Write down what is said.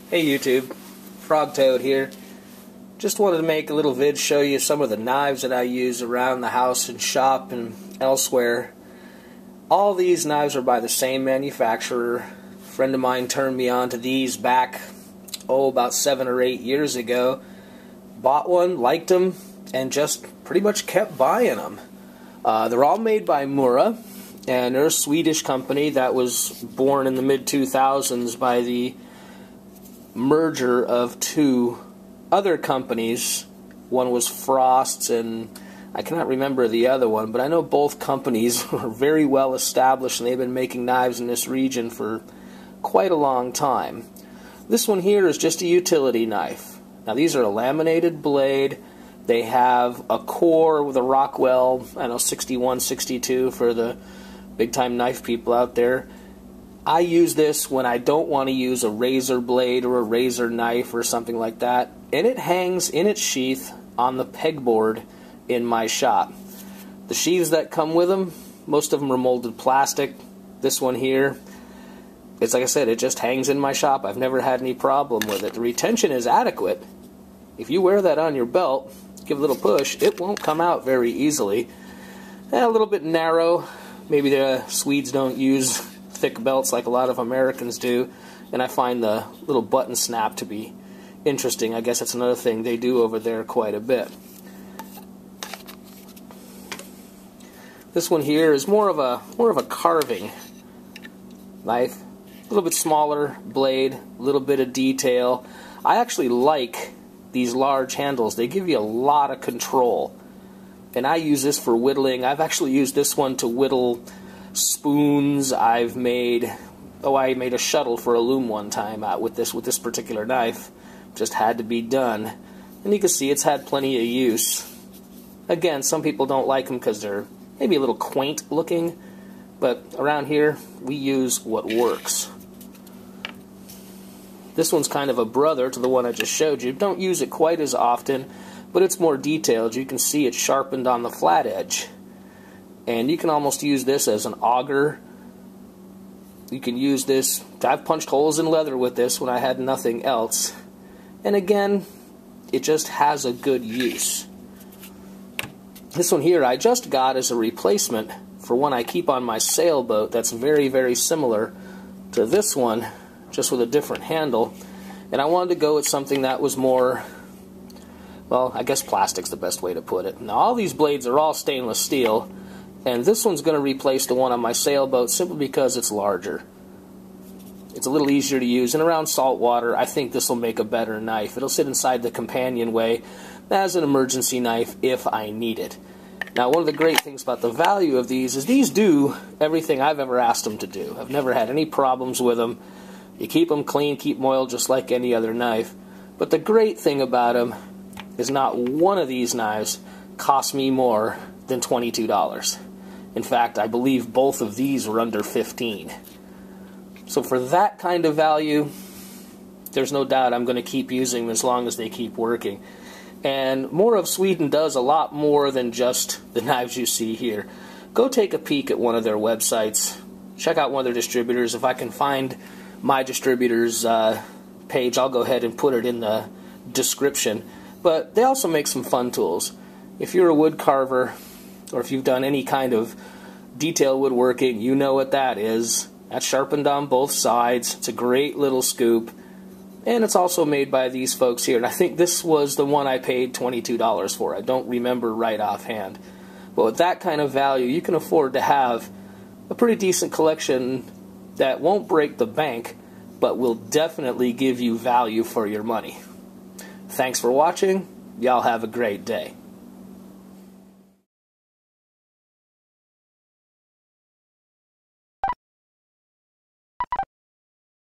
Hey YouTube, FrogToad here. Just wanted to make a little vid, show you some of the knives that I use around the house and shop and elsewhere. All these knives are by the same manufacturer. A friend of mine turned me on to these back, about 7 or 8 years ago. Bought one, liked them, and just pretty much kept buying them. They're all made by Mora, and they're a Swedish company that was born in the mid-2000s by the merger of two other companies. One was Frost's, and I cannot remember the other one, but I know both companies are very well established, and they've been making knives in this region for quite a long time. This one here is just a utility knife. Now these are a laminated blade. They have a core with a Rockwell, I know 61, 62 for the big time knife people out there. I use this when I don't want to use a razor blade or a razor knife or something like that, and it hangs in its sheath on the pegboard in my shop. The sheaths that come with them, most of them are molded plastic. This one here, it's like I said, it just hangs in my shop. I've never had any problem with it. The retention is adequate. If you wear that on your belt, give a little push, it won't come out very easily. A little bit narrow. Maybe the Swedes don't use thick belts like a lot of Americans do, and I find the little button snap to be interesting. I guess that's another thing they do over there quite a bit. This one here is more of a carving knife. A little bit smaller blade, a little bit of detail. I actually like these large handles. They give you a lot of control. And I use this for whittling. I've actually used this one to whittle spoons. I made a shuttle for a loom one time with this particular knife. Just had to be done. And you can see it's had plenty of use. Again, some people don't like them because they're maybe a little quaint looking, but around here we use what works. This one's kind of a brother to the one I just showed you. Don't use it quite as often, but it's more detailed. You can see it's sharpened on the flat edge. And you can almost use this as an auger. You can use this. I've punched holes in leather with this when I had nothing else. And again, it just has a good use. This one here I just got as a replacement for one I keep on my sailboat that's very, very similar to this one, just with a different handle. And I wanted to go with something that was more, well, I guess plastic's the best way to put it. Now all these blades are all stainless steel, and this one's going to replace the one on my sailboat simply because it's larger. It's a little easier to use, and around salt water I think this will make a better knife. It'll sit inside the companionway as an emergency knife if I need it. Now one of the great things about the value of these is these do everything I've ever asked them to do. I've never had any problems with them. You keep them clean, keep them oiled just like any other knife. But the great thing about them is not one of these knives cost me more than $22. In fact, I believe both of these were under $15. So for that kind of value, there's no doubt I'm going to keep using them as long as they keep working. And Mora of Sweden does a lot more than just the knives you see here. Go take a peek at one of their websites. Check out one of their distributors. If I can find my distributor's page, I'll go ahead and put it in the description. But they also make some fun tools. If you're a wood carver, or if you've done any kind of detail woodworking, you know what that is. That's sharpened on both sides. It's a great little scoop. And it's also made by these folks here. And I think this was the one I paid $22 for. I don't remember right offhand. But with that kind of value, you can afford to have a pretty decent collection that won't break the bank, but will definitely give you value for your money. Thanks for watching. Y'all have a great day.